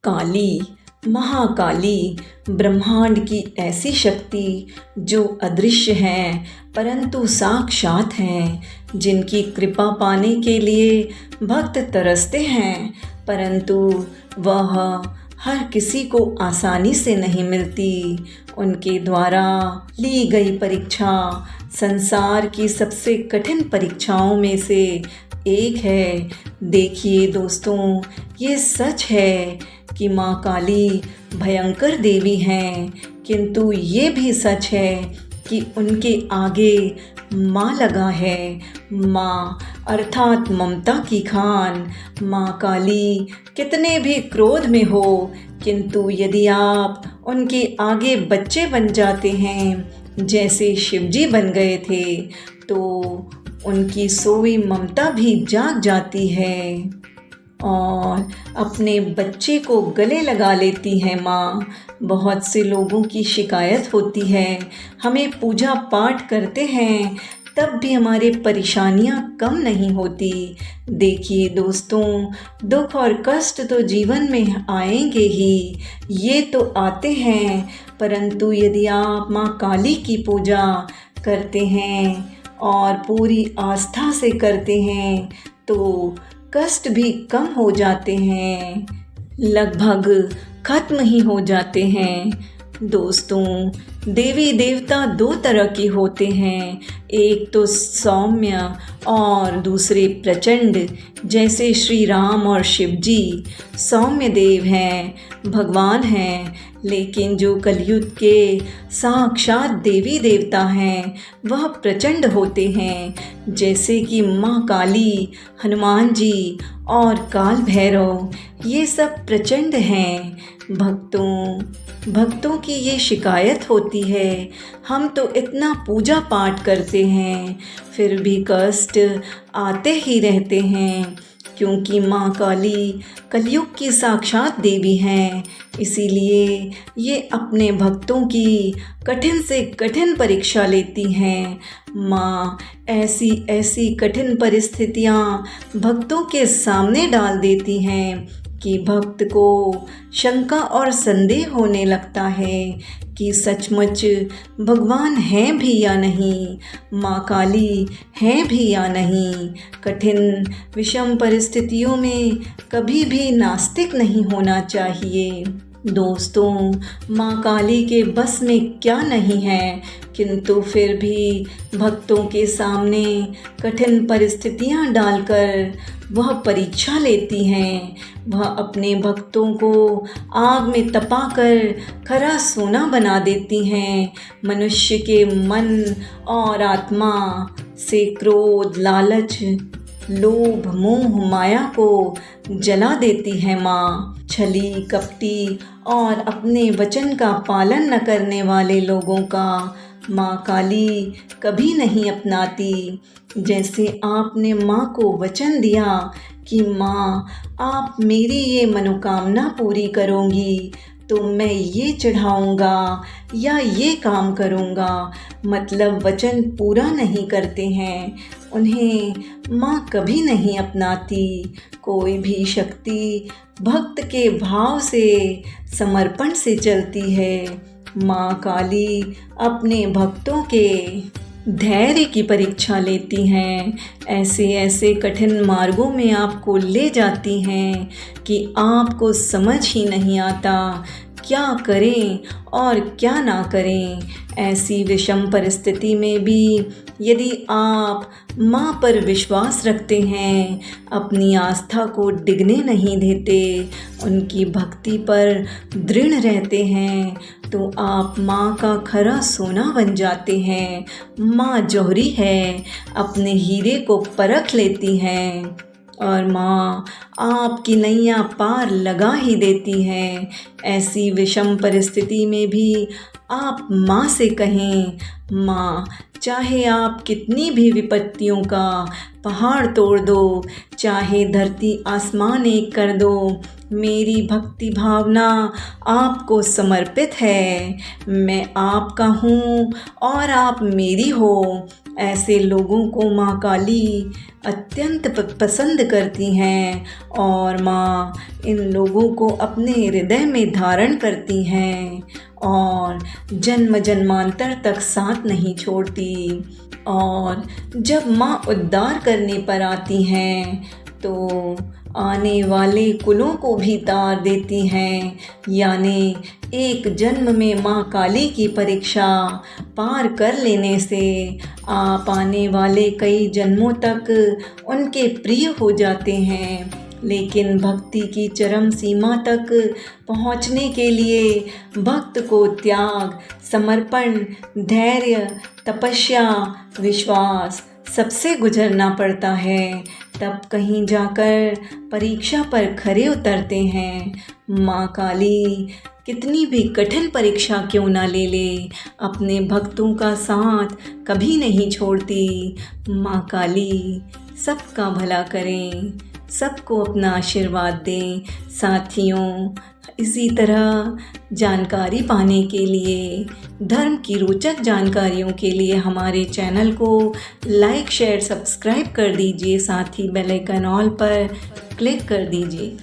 काली, महाकाली, ब्रह्मांड की ऐसी शक्ति जो अदृश्य है परंतु साक्षात हैं, जिनकी कृपा पाने के लिए भक्त तरसते हैं, परंतु वह हर किसी को आसानी से नहीं मिलती। उनके द्वारा ली गई परीक्षा संसार की सबसे कठिन परीक्षाओं में से एक है। देखिए दोस्तों, ये सच है कि माँ काली भयंकर देवी हैं, किंतु ये भी सच है कि उनके आगे माँ लगा है। माँ अर्थात ममता की खान। माँ काली कितने भी क्रोध में हो, किंतु यदि आप उनके आगे बच्चे बन जाते हैं, जैसे शिवजी बन गए थे, तो उनकी सोई ममता भी जाग जाती है और अपने बच्चे को गले लगा लेती है माँ। बहुत से लोगों की शिकायत होती है, हमें पूजा पाठ करते हैं तब भी हमारे परेशानियाँ कम नहीं होती। देखिए दोस्तों, दुख और कष्ट तो जीवन में आएंगे ही, ये तो आते हैं, परंतु यदि आप माँ काली की पूजा करते हैं और पूरी आस्था से करते हैं तो कष्ट भी कम हो जाते हैं, लगभग खत्म ही हो जाते हैं। दोस्तों, देवी देवता दो तरह के होते हैं, एक तो सौम्य और दूसरे प्रचंड। जैसे श्री राम और शिव जी सौम्य देव हैं, भगवान हैं, लेकिन जो कलयुग के साक्षात देवी देवता हैं वह प्रचंड होते हैं। जैसे कि माँ काली, हनुमान जी और काल भैरव, ये सब प्रचंड हैं। भक्तों की ये शिकायत होती है, हम तो इतना पूजा पाठ करते हैं फिर भी कष्ट आते ही रहते हैं, क्योंकि माँ काली कलयुग की साक्षात देवी हैं। इसीलिए ये अपने भक्तों की कठिन से कठिन परीक्षा लेती हैं। माँ ऐसी ऐसी कठिन परिस्थितियाँ भक्तों के सामने डाल देती हैं कि भक्त को शंका और संदेह होने लगता है कि सचमुच भगवान हैं भी या नहीं, माँ काली हैं भी या नहीं। कठिन विषम परिस्थितियों में कभी भी नास्तिक नहीं होना चाहिए। दोस्तों, माँ काली के बस में क्या नहीं है, किंतु फिर भी भक्तों के सामने कठिन परिस्थितियाँ डालकर वह परीक्षा लेती हैं। वह अपने भक्तों को आग में तपाकर खरा सोना बना देती हैं। मनुष्य के मन और आत्मा से क्रोध, लालच, लोभ, मोह, माया को जला देती है माँ। छली, कपटी और अपने वचन का पालन न करने वाले लोगों का माँ काली कभी नहीं अपनाती। जैसे आपने माँ को वचन दिया कि माँ आप मेरी ये मनोकामना पूरी करोगी तो मैं ये चढ़ाऊँगा या ये काम करूँगा, मतलब वचन पूरा नहीं करते हैं, उन्हें माँ कभी नहीं अपनाती। कोई भी शक्ति भक्त के भाव से, समर्पण से चलती है। माँ काली अपने भक्तों के धैर्य की परीक्षा लेती हैं, ऐसे ऐसे कठिन मार्गों में आपको ले जाती हैं कि आपको समझ ही नहीं आता क्या करें और क्या ना करें। ऐसी विषम परिस्थिति में भी यदि आप माँ पर विश्वास रखते हैं, अपनी आस्था को डिगने नहीं देते, उनकी भक्ति पर दृढ़ रहते हैं, तो आप माँ का खरा सोना बन जाते हैं। माँ जौहरी है, अपने हीरे को परख लेती हैं और माँ आपकी नैया पार लगा ही देती है। ऐसी विषम परिस्थिति में भी आप माँ से कहें, माँ चाहे आप कितनी भी विपत्तियों का पहाड़ तोड़ दो, चाहे धरती आसमान एक कर दो, मेरी भक्ति भावना आपको समर्पित है। मैं आपका हूँ और आप मेरी हो। ऐसे लोगों को माँ काली अत्यंत पसंद करती हैं और माँ इन लोगों को अपने हृदय में धारण करती हैं और जन्म जन्मांतर तक साथ नहीं छोड़ती। और जब माँ उद्धार करने पर आती हैं तो आने वाले कुलों को भी तार देती हैं, यानी एक जन्म में माँ काली की परीक्षा पार कर लेने से आप आने वाले कई जन्मों तक उनके प्रिय हो जाते हैं। लेकिन भक्ति की चरम सीमा तक पहुँचने के लिए भक्त को त्याग, समर्पण, धैर्य, तपस्या, विश्वास सबसे गुजरना पड़ता है, तब कहीं जाकर परीक्षा पर खरे उतरते हैं। माँ काली कितनी भी कठिन परीक्षा क्यों ना ले ले, अपने भक्तों का साथ कभी नहीं छोड़ती। माँ काली सबका भला करें, सबको अपना आशीर्वाद दें। साथियों, इसी तरह जानकारी पाने के लिए, धर्म की रोचक जानकारियों के लिए हमारे चैनल को लाइक, शेयर, सब्सक्राइब कर दीजिए। साथ ही बेल आइकन ऑल पर क्लिक कर दीजिए।